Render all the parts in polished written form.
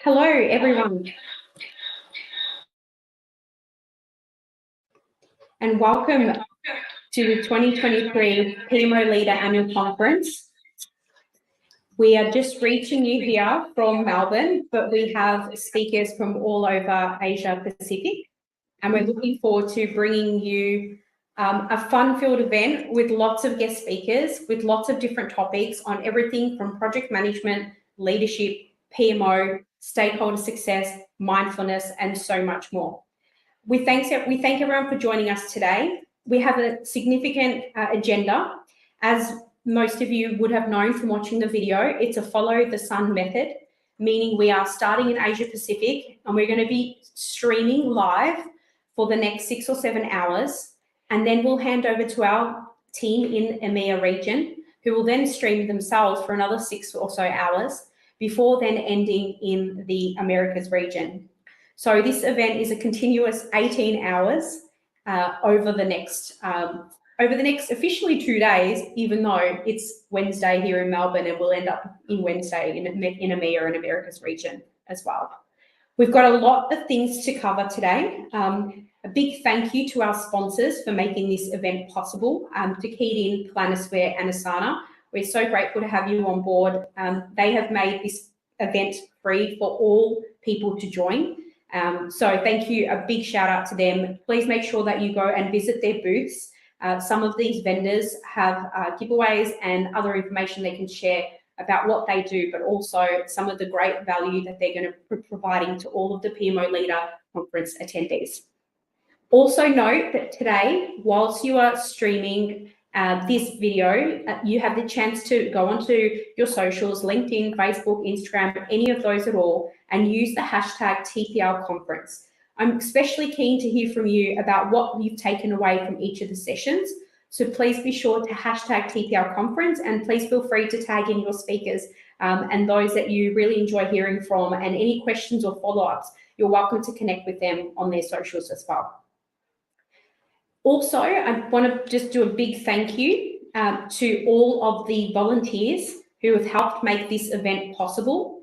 Hello, everyone, and welcome to the 2023 PMO Leader Annual Conference. We are just reaching you here from Melbourne, but we have speakers from all over Asia Pacific, and we're looking forward to bringing you a fun-filled event with lots of guest speakers, with lots of different topics on everything from project management, leadership, PMO, stakeholder success, mindfulness, and so much more. We thank everyone for joining us today. We have a significant agenda. As most of you would have known from watching the video, it's a follow the sun method, meaning we are starting in Asia Pacific and we're going to be streaming live for the next 6 or 7 hours. And then we'll hand over to our team in EMEA region, who will then stream themselves for another 6 or so hours before then ending in the Americas region. So this event is a continuous 18 hours over the next officially 2 days, even though it's Wednesday here in Melbourne and we'll end up in Wednesday in EMEA and Americas region as well. We've got a lot of things to cover today. A big thank you to our sponsors for making this event possible, to Keating, Planisware and Asana. We're so grateful to have you on board. They have made this event free for all people to join. So thank you, a big shout out to them. Please make sure that you go and visit their booths. Some of these vendors have giveaways and other information they can share about what they do, but also some of the great value that they're going to be providing to all of the PMO Leader Conference attendees. Also note that today, whilst you are streaming this video, you have the chance to go onto your socials, LinkedIn, Facebook, Instagram, any of those at all, and use the hashtag TPL Conference. I'm especially keen to hear from you about what you've taken away from each of the sessions. So please be sure to hashtag TPL Conference, and please feel free to tag in your speakers and those that you really enjoy hearing from, and any questions or follow-ups, you're welcome to connect with them on their socials as well. Also, I want to just do a big thank you to all of the volunteers who have helped make this event possible.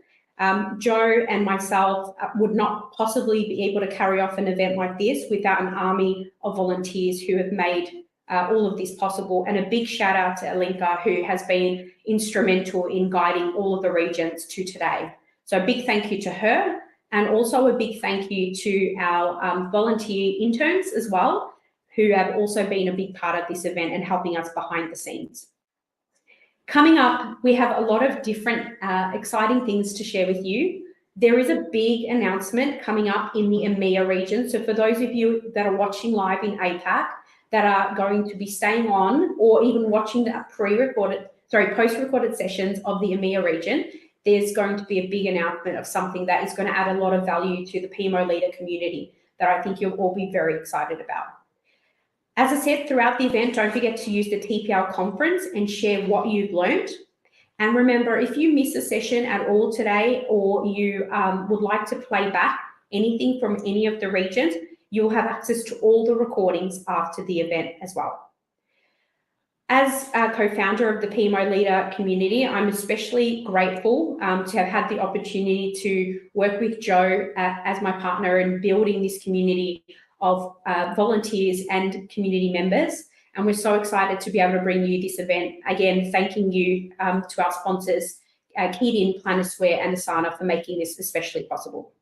Joe and myself would not possibly be able to carry off an event like this without an army of volunteers who have made all of this possible. And a big shout out to Alinka, who has been instrumental in guiding all of the regions to today. So a big thank you to her, and also a big thank you to our volunteer interns as well, who have also been a big part of this event and helping us behind the scenes. Coming up, we have a lot of different exciting things to share with you. There is a big announcement coming up in the EMEA region. So for those of you that are watching live in APAC, that are going to be staying on or even watching the post-recorded sessions of the EMEA region, there's going to be a big announcement of something that is going to add a lot of value to the PMO Leader community that I think you'll all be very excited about. As I said, throughout the event, don't forget to use the TPL Conference and share what you've learned. And remember, if you miss a session at all today, or you would like to play back anything from any of the regions, you'll have access to all the recordings after the event as well. As a co-founder of the PMO Leader community, I'm especially grateful to have had the opportunity to work with Joe as my partner in building this community of volunteers and community members. And we're so excited to be able to bring you this event. Again, thanking you to our sponsors, Keating, Planisware and Asana, for making this especially possible.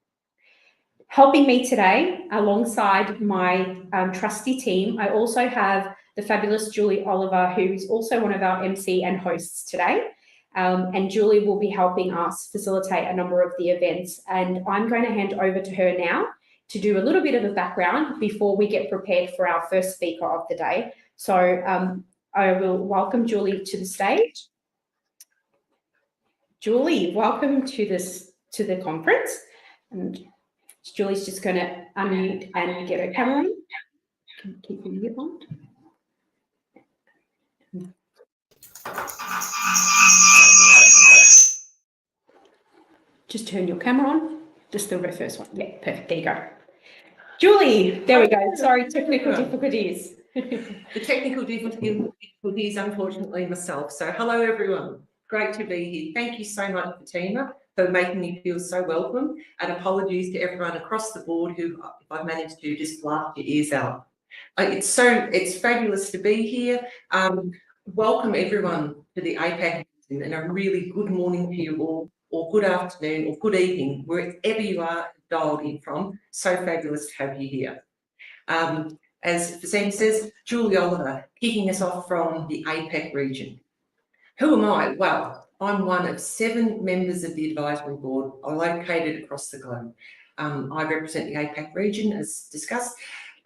Helping me today, alongside my trusty team, I also have the fabulous Julie Oliver, who is also one of our MC and hosts today. And Julie will be helping us facilitate a number of the events. And I'm going to hand over to her now to do a little bit of a background before we get prepared for our first speaker of the day. So I will welcome Julie to the stage. Julie, welcome to the conference. And Julie's just going to unmute and get her camera on. Keep your mute on. Just turn your camera on. Just the first one. Yeah, perfect. There you go. Julie, there we go. Sorry, technical difficulties. The technical difficulties, unfortunately, myself. So hello, everyone. Great to be here. Thank you so much, Fatima, for making me feel so welcome, and apologies to everyone across the board who, if I've managed to just laugh your ears out. It's fabulous to be here. Welcome everyone to the APAC, and a really good morning to you all, or good afternoon, or good evening, wherever you are dialed in from. So fabulous to have you here. As Fasim says, Julie Oliver, kicking us off from the APAC region. Who am I? Well, I'm one of 7 members of the advisory board located across the globe. I represent the APAC region, as discussed.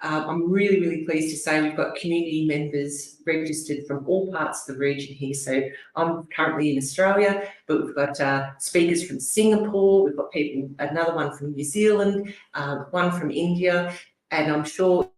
I'm really, really pleased to say we've got community members registered from all parts of the region here. So I'm currently in Australia, but we've got speakers from Singapore, we've got people, another one from New Zealand, one from India, and I'm sure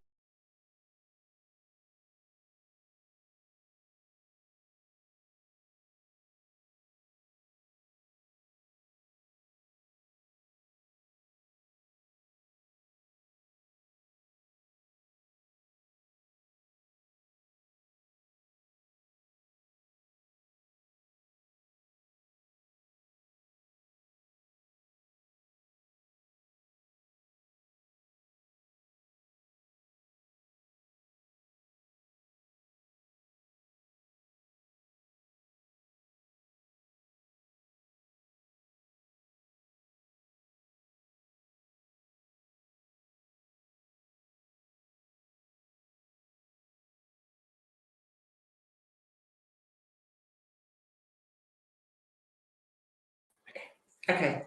okay.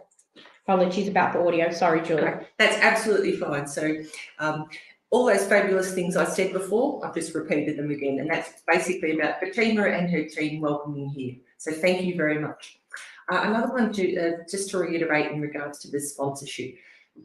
Apologies about the audio. Sorry, Julie. Okay. That's absolutely fine. So all those fabulous things I said before, I've just repeated them again. And that's basically about Fatima and her team welcoming here. So thank you very much. Another one just to reiterate in regards to the sponsorship.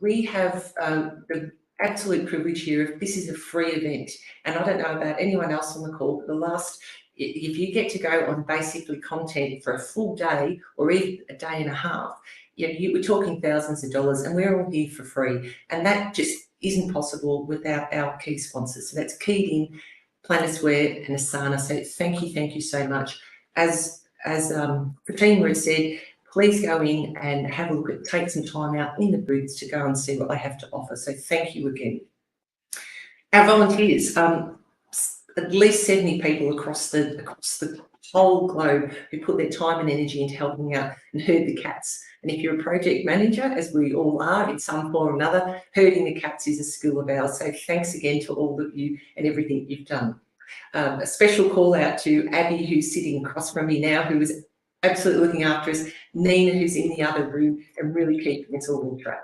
We have the absolute privilege here of this is a free event. And I don't know about anyone else on the call, but if you get to go on basically content for a full day or even a day and a half, we're talking thousands of dollars, and we're all here for free. And that just isn't possible without our key sponsors. So that's keyed in, Planisware and Asana. So thank you so much. As Fatima had said, please go in and have a look take some time out in the booths to go and see what they have to offer. So thank you again. Our volunteers, at least 70 people across the whole globe who put their time and energy into helping out and herd the cats. And if you're a project manager, as we all are in some form or another, herding the cats is a skill of ours. So thanks again to all of you and everything you've done. A special call out to Abby, who's sitting across from me now, who is absolutely looking after us, Nina, who's in the other room and really keeping us all on track.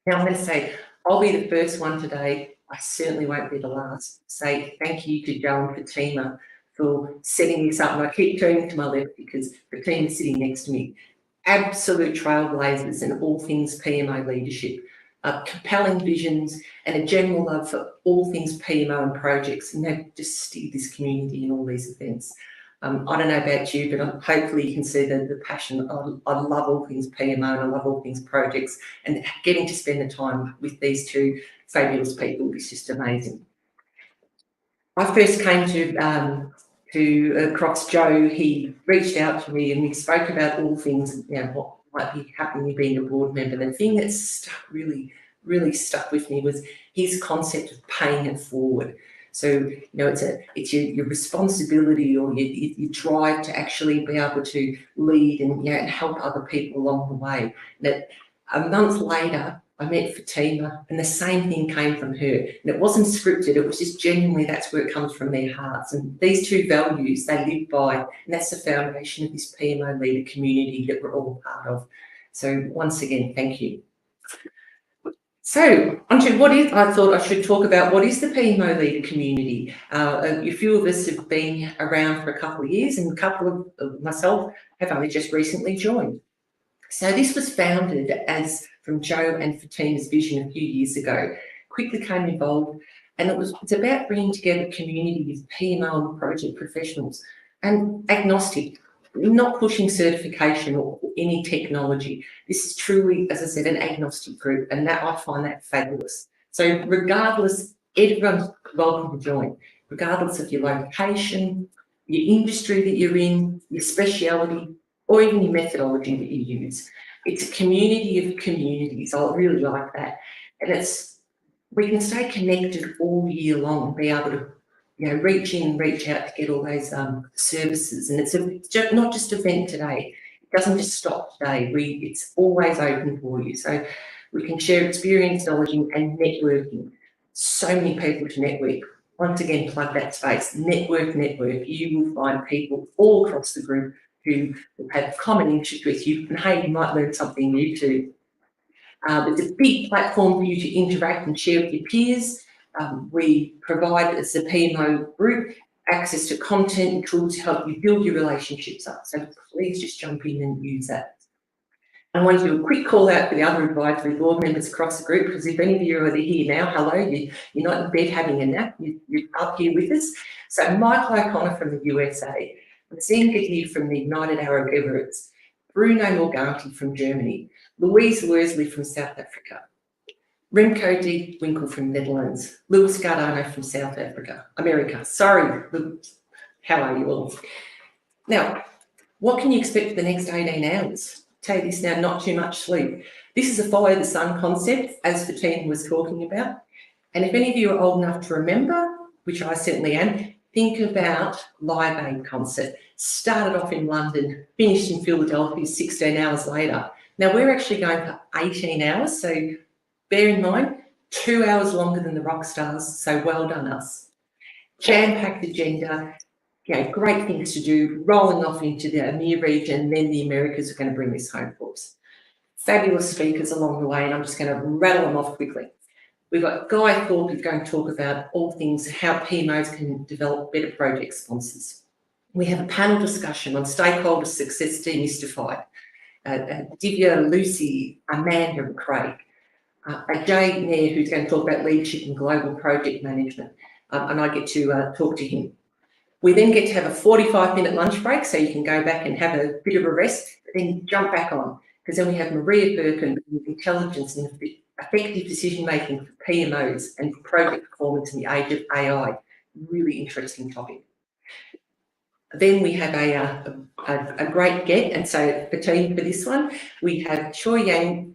Now I'm going to say, I'll be the first one today. I certainly won't be the last. Say thank you to Joe and Fatima for setting this up. And I keep turning to my left because Fatima's sitting next to me. Absolute trailblazers in all things PMO leadership, compelling visions and a general love for all things PMO and projects, and they've just steered this community in all these events. I don't know about you, but hopefully you can see the passion. I love all things PMO and I love all things projects, and getting to spend the time with these two fabulous people is just amazing. I first came to Crocs Joe. He reached out to me and we spoke about all things, what might be happening being a board member. The thing that really stuck with me was his concept of paying it forward. So, it's your responsibility or your drive to actually be able to lead and help other people along the way. That a month later, I met Fatima and the same thing came from her. And it wasn't scripted, it was just genuinely that's where it comes from their hearts. And these two values they live by, and that's the foundation of this PMO leader community that we're all part of. So once again, thank you. So onto I thought I should talk about what is the PMO leader community. A few of us have been around for a couple of years and a couple of myself have only just recently joined. So this was founded as from Joe and Fatima's vision a few years ago, quickly became involved, and it's about bringing together a community of PMO and project professionals and agnostic, not pushing certification or any technology. This is truly, as I said, an agnostic group, and that I find that fabulous. So regardless, everyone's welcome to join, regardless of your location, your industry that you're in, your speciality, or even your methodology that you use. It's a community of communities. I really like that. And we can stay connected all year long, be able to, reach in, reach out to get all those services. And it's not just event today. It doesn't just stop today. It's always open for you. So we can share experience, knowledge, and networking. So many people to network. Once again, plug that space. Network. You will find people all across the group who have common interest with you, and hey, you might learn something new too. It's a big platform for you to interact and share with your peers. We provide, as a PMO group, access to content and tools to help you build your relationships up. So please just jump in and use that. I want to do a quick call out for the other advisory board members across the group, because if any of you are here now, hello, you're not in bed having a nap, you're up here with us. So Michael O'Connor from the USA, Zen Kadir from the United Arab Emirates, Bruno Morganti from Germany, Louise Worsley from South Africa, Remco de Winkel from Netherlands, Louis Gardano from South America. Sorry, how are you all? Now, what can you expect for the next 18 hours? Tell you this now, not too much sleep. This is a follow the sun concept, as the team was talking about. And if any of you are old enough to remember, which I certainly am, think about Live Aid concert. Started off in London, finished in Philadelphia 16 hours later. Now we're actually going for 18 hours, so bear in mind, 2 hours longer than the rock stars, so well done us. Jam-packed agenda, great things to do, rolling off into the EMEA region, then the Americas are going to bring this home for us. Fabulous speakers along the way, and I'm just going to rattle them off quickly. We've got Guy Thorpe, who's going to talk about all things how PMOs can develop better project sponsors. We have a panel discussion on stakeholder success demystified. Divya, Lucy, Amanda and Craig. Jay Nair, who's going to talk about leadership and global project management, and I get to talk to him. We then get to have a 45-minute lunch break, so you can go back and have a bit of a rest, but then jump back on, because then we have Maria Birkin with intelligence and effective decision-making for PMOs and project performance in the age of AI. Really interesting topic. Then we have a great get, and so the team for this one, we have Choi Yang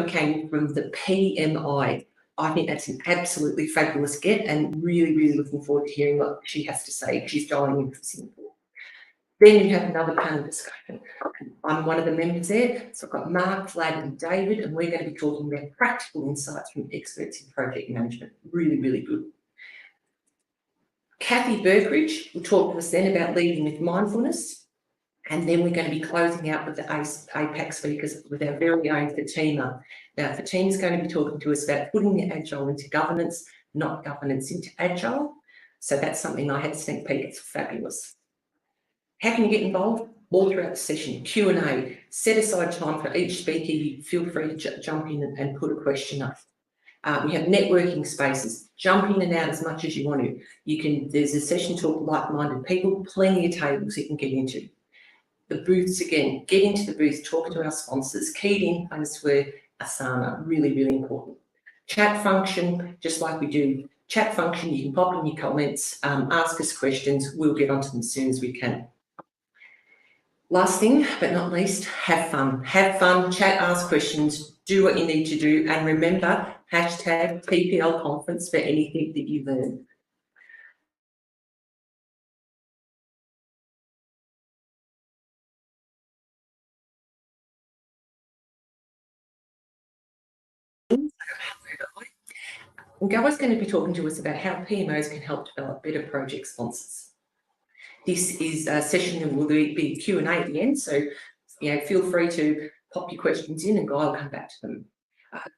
came from the PMI. I think that's an absolutely fabulous get, and really looking forward to hearing what she has to say. She's dialing in from Singapore. Then we have another panel discussion. I'm one of the members there, so I've got Mark, Vlad and David, and we're going to be talking about practical insights from experts in project management. Really good. Kathy Berkridge will talk to us then about leading with mindfulness, and then we're going to be closing out with the APAC speakers with our very own Fatima. Now, Fatima's going to be talking to us about putting the Agile into governance, not governance into Agile. So that's something I had to sneak peek. It's fabulous. How can you get involved? All throughout the session, Q&A, set aside time for each speaker. You feel free to jump in and put a question up. We have networking spaces. Jump in and out as much as you want to. There's a session to like-minded people, plenty of tables you can get into. The booths again, get into the booth, talk to our sponsors, keyed in place where Asana, really important. Chat function, just like we do. Chat function, you can pop in your comments, ask us questions, we'll get onto them as soon as we can. Last thing, but not least, have fun. Have fun, chat, ask questions, do what you need to do, and remember, hashtag PPL conference for anything that you learn. And Guy's going to be talking to us about how PMOs can help develop better project sponsors. This is a session that will be Q&A at the end, so feel free to pop your questions in and Guy will come back to them.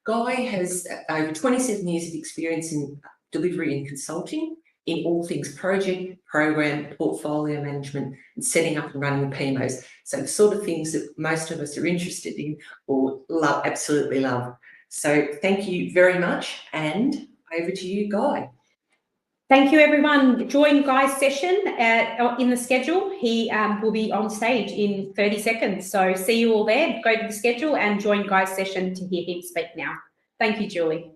Guy has over 27 years of experience in delivery and consulting in all things project, program, portfolio management, and setting up and running the PMOs. So the sort of things that most of us are interested in or absolutely love. So thank you very much, and over to you, Guy. Thank you, everyone. Join Guy's session in the schedule. He will be on stage in 30 seconds. So see you all there. Go to the schedule and join Guy's session to hear him speak now. Thank you, Julie.